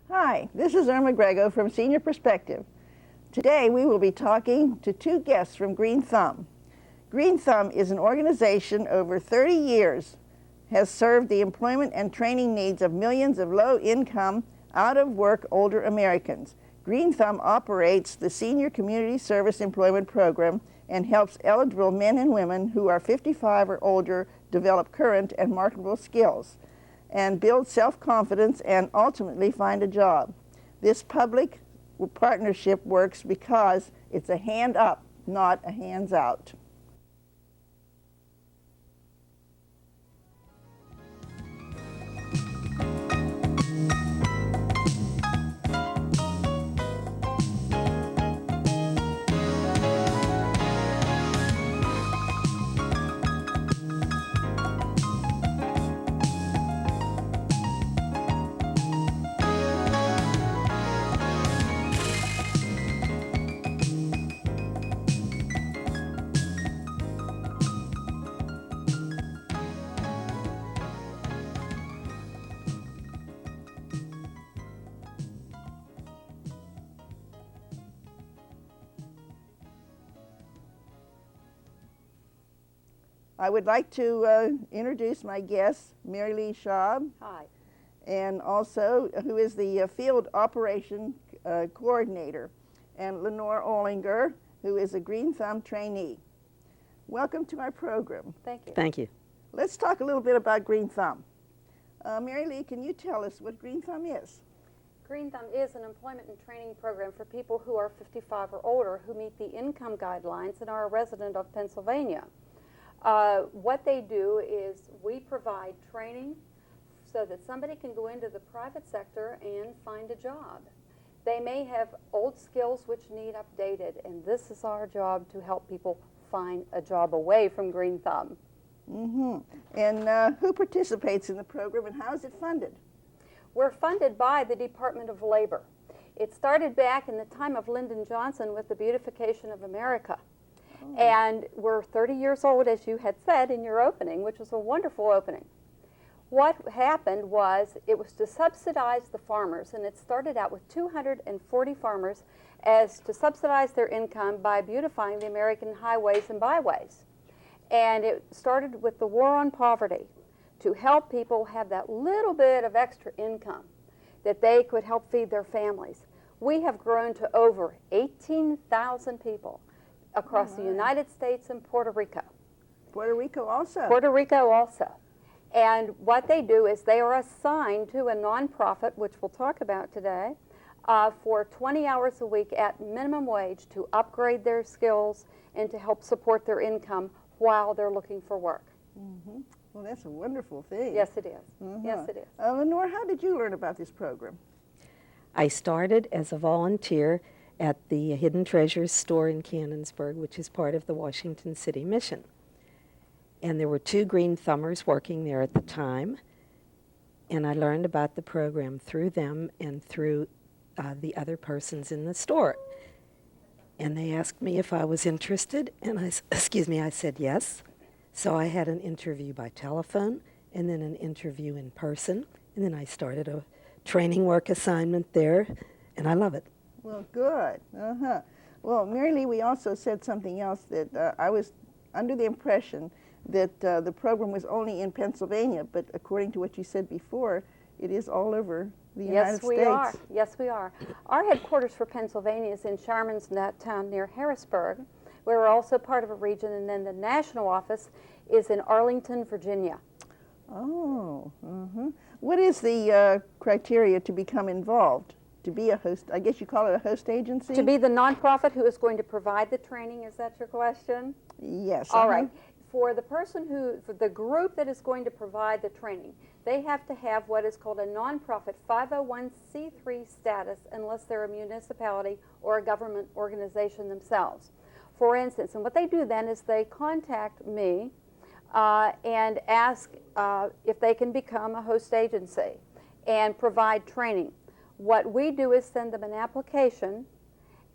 Hi, this is Erma Grego from Senior Perspective. Today we will be talking to two guests from Green Thumb. Green Thumb is an organization over 30 years, has served the employment and training needs of millions of low-income, out-of-work older Americans. Green Thumb operates the Senior Community Service Employment Program and helps eligible men and women who are 55 or older develop current and marketable skills and build self-confidence and ultimately find a job. This public partnership works because it's a hand up, not a hands out. I would like to introduce my guest, Mary Lee Schauba. Hi. And also who is the Field Operation Coordinator, and Lenore Olinger, who is a Green Thumb trainee. Welcome to our program. Thank you. Thank you. Let's talk a little bit about Green Thumb. Mary Lee, can you tell us what Green Thumb is? Green Thumb is an employment and training program for people who are 55 or older who meet the income guidelines and are a resident of Pennsylvania. What they do is we provide training so that somebody can go into the private sector and find a job. They may have old skills which need updated, and this is our job to help people find a job away from Green Thumb. Mm-hmm. And who participates in the program, and how is it funded? We're funded by the Department of Labor. It started back in the time of Lyndon Johnson with the beautification of America. Oh. And we're 30 years old, as you had said in your opening, which was a wonderful opening. What happened was it was to subsidize the farmers, and it started out with 240 farmers as to subsidize their income by beautifying the American highways and byways. And it started with the war on poverty to help people have that little bit of extra income that they could help feed their families. We have grown to over 18,000 people across the United States and Puerto Rico. Puerto Rico also? Puerto Rico also. And what they do is they are assigned to a nonprofit, which we'll talk about today, for 20 hours a week at minimum wage to upgrade their skills and to help support their income while they're looking for work. Mm-hmm. Well, that's a wonderful thing. Yes, it is. Mm-hmm. Yes, it is. Lenore, how did you learn about this program? I started as a volunteer at the Hidden Treasures store in Canonsburg, which is part of the Washington City Mission. And there were 2 Green Thumbers working there at the time, and I learned about the program through them and through the other persons in the store. And they asked me if I was interested, and I said yes. So I had an interview by telephone, and then an interview in person, and then I started a training work assignment there, and I love it. Well, good. Well, Mary Lee, we also said something else that I was under the impression that the program was only in Pennsylvania, but according to what you said before, it is all over the United States. Yes, we are. Yes, we are. Our headquarters for Pennsylvania is in Sharman's town near Harrisburg. We're also part of a region, and then the national office is in Arlington, Virginia. Oh, What is the criteria to become involved? To be a host, I guess you call it a host agency? To be the nonprofit who is going to provide the training, is that your question? Yes. All right. For the group that is going to provide the training, they have to have what is called a nonprofit 501c3 status unless they're a municipality or a government organization themselves. For instance, and what they do then is they contact me and ask if they can become a host agency and provide training. What we do is send them an application,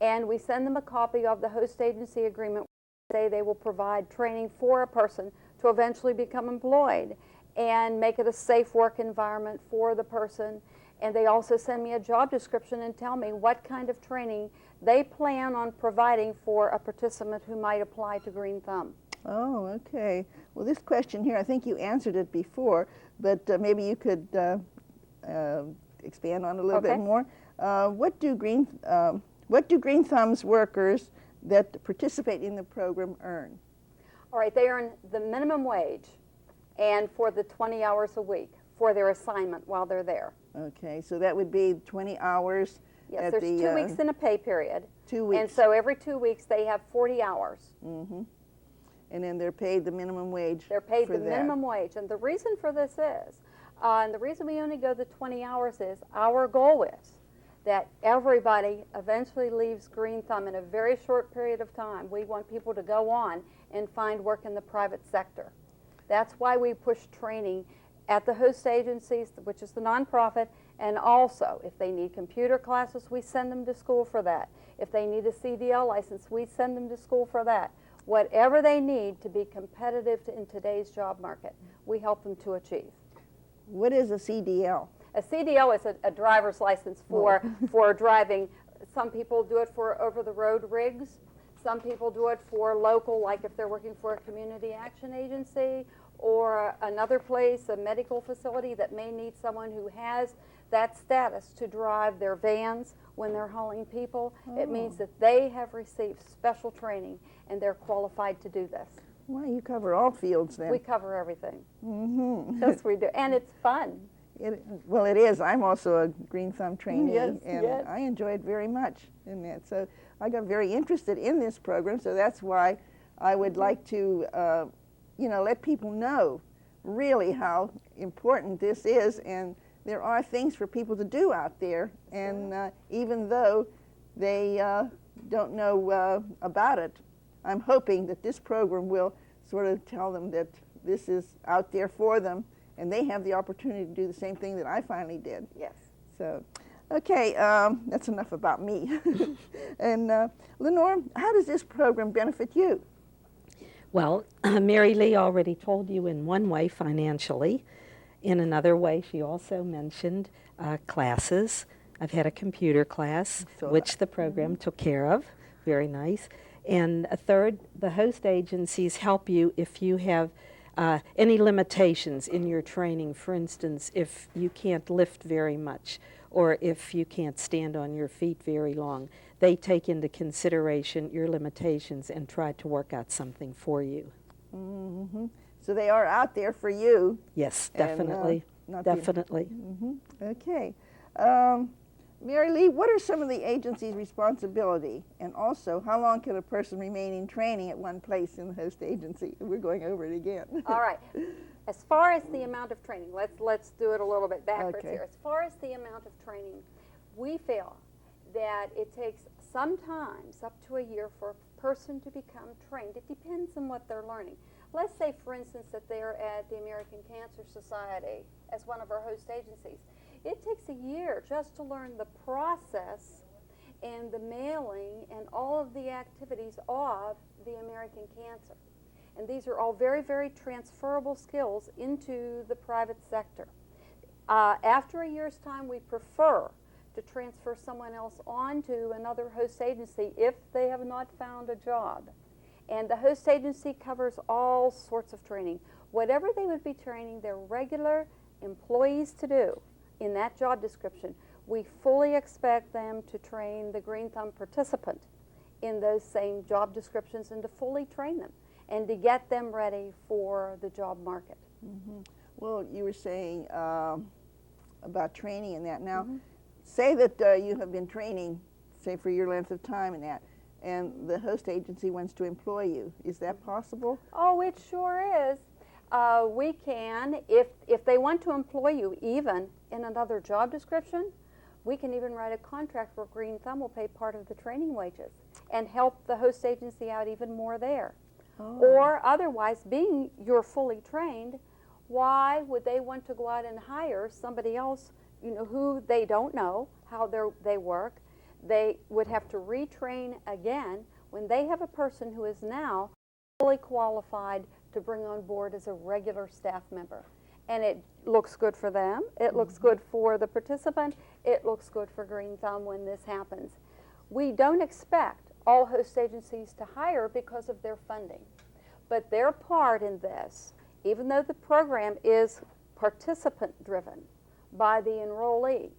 and we send them a copy of the host agency agreement. Say they will provide training for a person to eventually become employed. and make it a safe work environment for the person. And they also send me a job description and tell me what kind of training they plan on providing for a participant who might apply to Green Thumb. Oh, okay. Well, this question here, I think you answered it before, but maybe you could expand on it a little bit more. What do Green Thumb's workers that participate in the program earn? All right, they earn the minimum wage and for the 20 hours a week for their assignment while they're there. Okay, so that would be 20 hours. Yes, there's 2 weeks in a pay period. 2 weeks. And so every 2 weeks they have 40 hours. Mm-hmm. And then they're paid the minimum wage. They're paid the minimum wage. And the reason for this is, and the reason we only go the 20 hours is, our goal is that everybody eventually leaves Green Thumb in a very short period of time. We want people to go on and find work in the private sector. That's why we push training at the host agencies, which is the nonprofit, and also if they need computer classes, we send them to school for that. If they need a CDL license, we send them to school for that. Whatever they need to be competitive in today's job market, we help them to achieve. What is a CDL? A CDL is a driver's license for driving. Some people do it for over-the-road rigs. Some people do it for local, like if they're working for a community action agency or another place, a medical facility that may need someone who has that status to drive their vans when they're hauling people. It means that they have received special training and they're qualified to do this. Well, you cover all fields then. We cover everything. Mm-hmm. Yes, we do. And it's fun. Well, it is. I'm also a Green Thumb trainee, Yes, and yes. I enjoy it very much in that. So I got very interested in this program, so that's why I would like to, let people know really how important this is, and there are things for people to do out there, and even though they don't know about it, I'm hoping that this program will sort of tell them that this is out there for them, and they have the opportunity to do the same thing that I finally did. Yes. So, okay, that's enough about me. And Lenore, how does this program benefit you? Well, Mary Lee already told you in one way, financially. In another way, she also mentioned classes. I've had a computer class, which the program took care of. Very nice. And a third, the host agencies help you if you have any limitations in your training. For instance, if you can't lift very much or if you can't stand on your feet very long, they take into consideration your limitations and try to work out something for you. Mm-hmm. So they are out there for you. Yes, definitely. Definitely. Mm-hmm. Okay. Mary Lee, what are some of the agency's responsibility? And also, how long can a person remain in training at one place in the host agency? We're going over it again. All right. As far as the amount of training, let's do it a little bit backwards Okay. here. As far as the amount of training, we feel that it takes sometimes up to a year for a person to become trained. It depends on what they're learning. Let's say, for instance, that they're at the American Cancer Society as one of our host agencies. It takes a year just to learn the process and the mailing and all of the activities of the American Cancer. And these are all very, very transferable skills into the private sector. After a year's time, we prefer to transfer someone else on to another host agency if they have not found a job. And the host agency covers all sorts of training. Whatever they would be training their regular employees to do in that job description, we fully expect them to train the Green Thumb participant in those same job descriptions and to fully train them and to get them ready for the job market. Mm-hmm. Well, you were saying about training and that. Now, say that you have been training, say, for your length of time and that, and the host agency wants to employ you. Is that possible? Oh, it sure is. We can, if they want to employ you even in another job description, we can even write a contract where Green Thumb will pay part of the training wages and help the host agency out even more there. Oh. Or otherwise, being you're fully trained, why would they want to go out and hire somebody else, who they don't know how they work? They would have to retrain again when they have a person who is now fully qualified to bring on board as a regular staff member. and it looks good for them, it looks good for the participant, it looks good for Green Thumb when this happens. We don't expect all host agencies to hire because of their funding, but their part in this, even though the program is participant driven by the enrollee,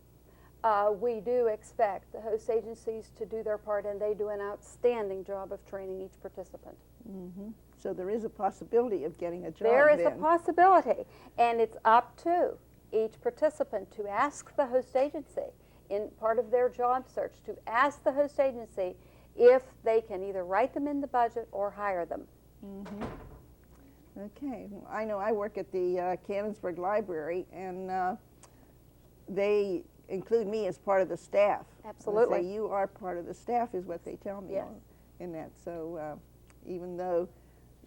we do expect the host agencies to do their part, and they do an outstanding job of training each participant. Mm-hmm. So there is a possibility of getting a job There is then. a possibility, and it's up to each participant to ask the host agency in part of their job search, to ask the host agency if they can either write them in the budget or hire them. Mm-hmm. Okay. I know I work at the Cannonsburg Library, and they include me as part of the staff. Absolutely. They say you are part of the staff is what they tell me. Yes. In that. So even though,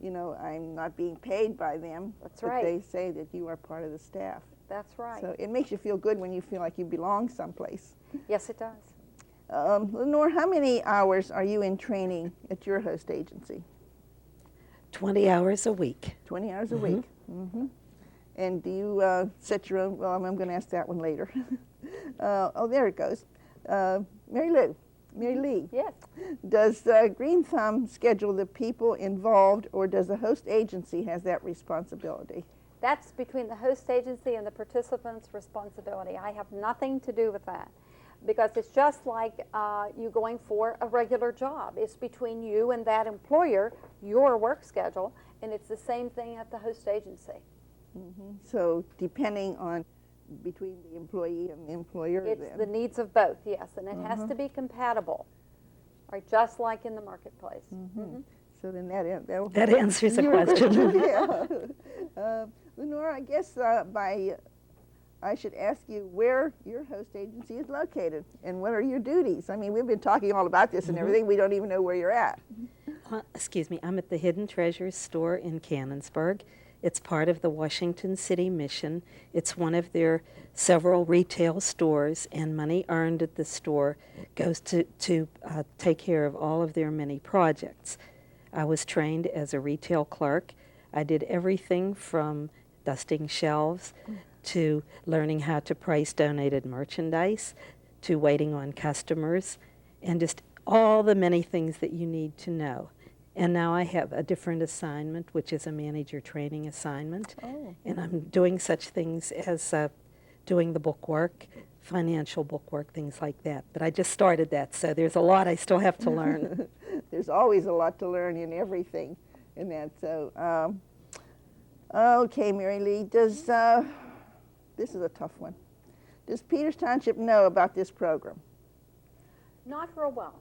you know, I'm not being paid by them, That's but right. they say that you are part of the staff. That's right. So it makes you feel good when you feel like you belong someplace. Yes, it does. Lenore, how many hours are you in training at your host agency? 20 hours a week. 20 hours a week. Mm-hmm. And do you set your own? Well, I'm going to ask that one later. Oh, there it goes. Mary Lee. Yes. Does Green Thumb schedule the people involved, or does the host agency has that responsibility? That's between the host agency and the participant's responsibility. I have nothing to do with that, because it's just like you going for a regular job. It's between you and that employer, your work schedule, and it's the same thing at the host agency. Mm-hmm. So depending on between the employee and the employer, It's then. the needs of both, yes, and it has to be compatible, right? Just like in the marketplace. Mm-hmm. So then that'll That answers the question. Yeah. Lenore, I guess I should ask you where your host agency is located and what are your duties. I mean, we've been talking all about this and everything. We don't even know where you're at. Excuse me, I'm at the Hidden Treasures store in Cannonsburg. It's part of the Washington City Mission. It's one of their several retail stores, and money earned at the store goes to take care of all of their many projects. I was trained as a retail clerk. I did everything from dusting shelves to learning how to price donated merchandise to waiting on customers, and just all the many things that you need to know. And now I have a different assignment, which is a manager training assignment. Oh. And I'm doing such things as doing the book work, financial book work, things like that. But I just started that, so there's a lot I still have to learn. There's always a lot to learn in everything in that. So, okay, Mary Lee, does, this is a tough one. Does Peters Township know about this program? Not real well.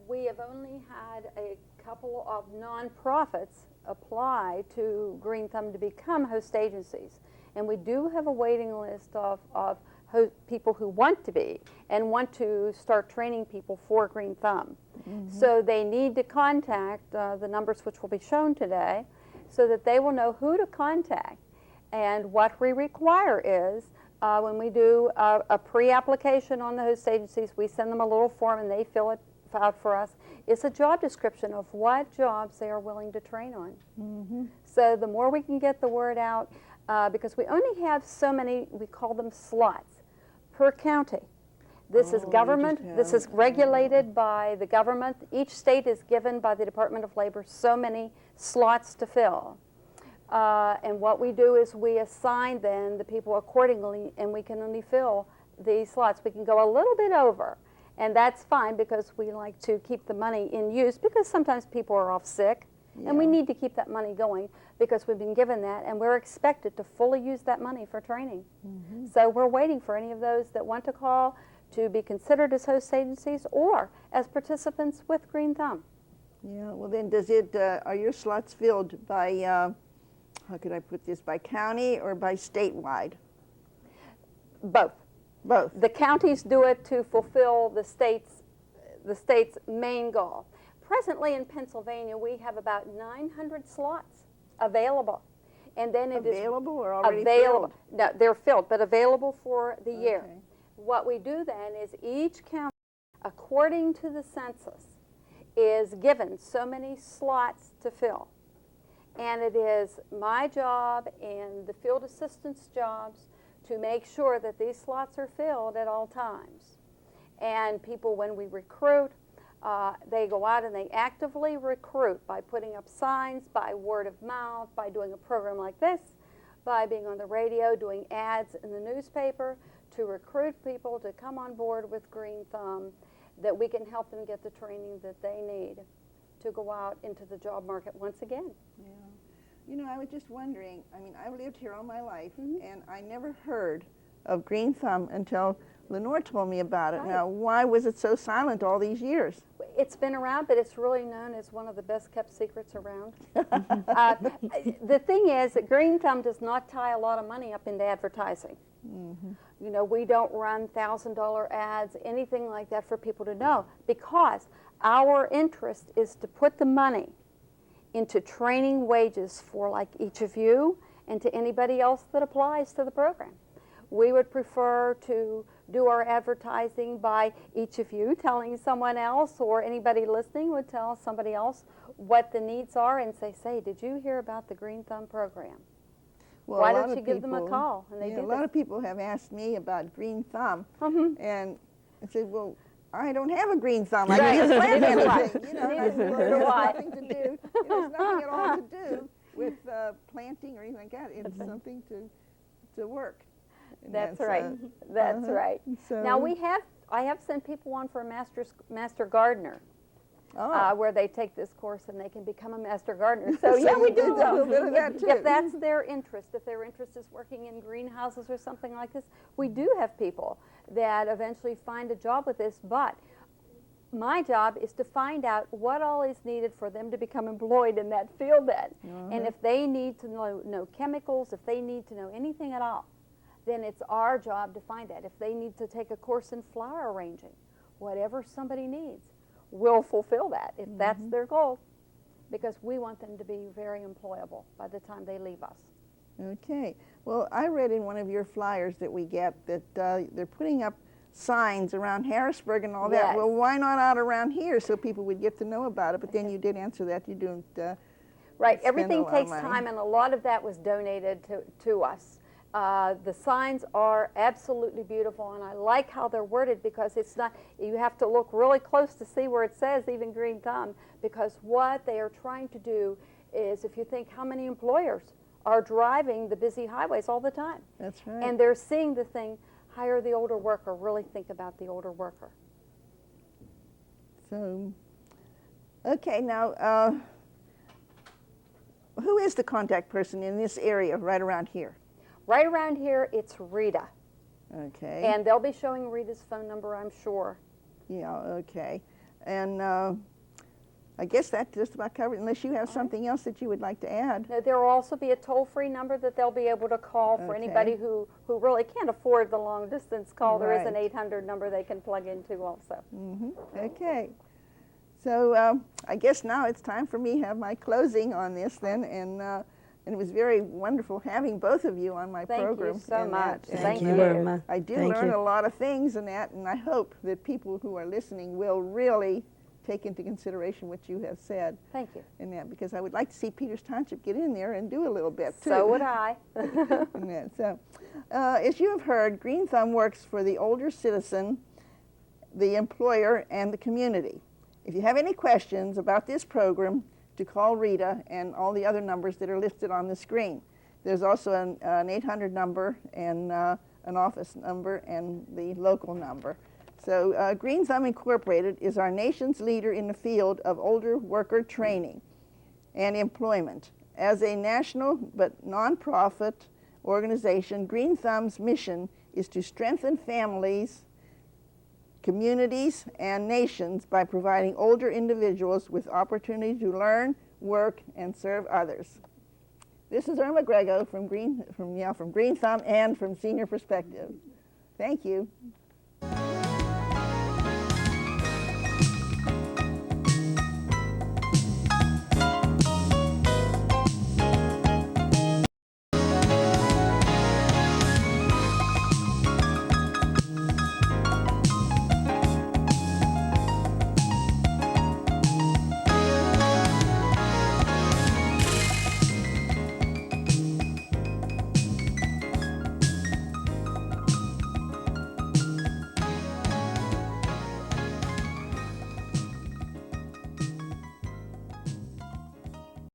We have only had a couple of nonprofits apply to Green Thumb to become host agencies. And we do have a waiting list of people who want to be and want to start training people for Green Thumb. Mm-hmm. So they need to contact the numbers which will be shown today so that they will know who to contact. And what we require is when we do a pre-application on the host agencies, we send them a little form and they fill it out for us. It's a job description of what jobs they are willing to train on. Mm-hmm. So the more we can get the word out, because we only have so many, we call them slots, per county. This is government, this is regulated by the government. Each state is given by the Department of Labor so many slots to fill. And what we do is we assign then the people accordingly, and we can only fill these slots. We can go a little bit over, and that's fine because we like to keep the money in use because sometimes people are off sick, and we need to keep that money going because we've been given that, and we're expected to fully use that money for training. Mm-hmm. So we're waiting for any of those that want to call to be considered as host agencies or as participants with Green Thumb. Yeah, well then does it, are your slots filled by, how could I put this, by county or by statewide? Both. Both. The counties do it to fulfill the state's main goal. Presently in Pennsylvania, we have about 900 slots available. And then it available is or already available. filled? No, they're filled, but available for the year. Okay. What we do then is each county, according to the census, is given so many slots to fill. And it is my job and the field assistants' jobs to make sure that these slots are filled at all times. And people, when we recruit, they go out and they actively recruit by putting up signs, by word of mouth, by doing a program like this, by being on the radio, doing ads in the newspaper to recruit people to come on board with Green Thumb, that we can help them get the training that they need to go out into the job market once again. Yeah. You know, I was just wondering, I mean, I've lived here all my life, and I never heard of Green Thumb until Lenore told me about it. Right. Now, why was it so silent all these years? It's been around, but it's really known as one of the best kept secrets around. The thing is that Green Thumb does not tie a lot of money up into advertising. You know, we don't run $1,000 ads, anything like that for people to know, because our interest is to put the money into training wages for like each of you and to anybody else that applies to the program. We would prefer to do our advertising by each of you telling someone else, or anybody listening would tell somebody else what the needs are and say, did you hear about the Green Thumb program? Well, Why don't you give them a call? And they do a lot of people have asked me about Green Thumb, and I said, well, I don't have a green thumb. I can't plant anything. You know, Neither it do has I. nothing to do. It has nothing at all to do with planting or anything like that. It's something to work. And That's right. That's right. So, Now I have sent people on for a master gardener, where they take this course and they can become a master gardener. So yeah, we do a little bit of that too. If that's their interest, if their interest is working in greenhouses or something like this, we do have people that eventually find a job with this. But my job is to find out what all is needed for them to become employed in that field then. And if they need to know chemicals, if they need to know anything at all, then it's our job to find that. If they need to take a course in flower arranging, whatever somebody needs, we'll fulfill that if that's their goal, because we want them to be very employable by the time they leave us. Okay. Well, I read in one of your flyers that we get that they're putting up signs around Harrisburg and all that. Yes. Well, why not out around here so people would get to know about it? But then you did answer that. You don't Right. spend Everything a lot of takes money. time, and a lot of that was donated to us. The signs are absolutely beautiful, and I like how they're worded, because it's not, you have to look really close to see where it says even Green Thumb, because what they are trying to do is, if you think how many employers are driving the busy highways all the time, That's right. and they're seeing the thing, hire the older worker, really think about the older worker. So, okay, now, who is the contact person in this area right around here? Right around here, it's Rita. Okay. And they'll be showing Rita's phone number, I'm sure. Yeah, okay. And I guess that just about covers it, unless you have something else that you would like to add. Now, there will also be a toll-free number that they'll be able to call for Okay. anybody who really can't afford the long-distance call. There is an Right. 800 number they can plug into also. Okay. So I guess now it's time for me to have my closing on this then, and it was very wonderful having both of you on my Thank you program. so and much. that. Thank And, you. Irma. I did Thank learn you. a lot of things in that, and I hope that people who are listening will really take into consideration what you have said Thank you. in that, because I would like to see Peters Township get in there and do a little bit too. So would I. in that. So, as you have heard, Green Thumb works for the older citizen, the employer, and the community. If you have any questions about this program, to call Rita and all the other numbers that are listed on the screen. There's also an 800 number and an office number and the local number. So Green Thumb Incorporated is our nation's leader in the field of older worker training and employment. As a national but nonprofit organization, Green Thumb's mission is to strengthen families, communities, and nations by providing older individuals with opportunity to learn, work, and serve others. This is Erma Grego from Green Thumb and from Senior Perspective. Thank you.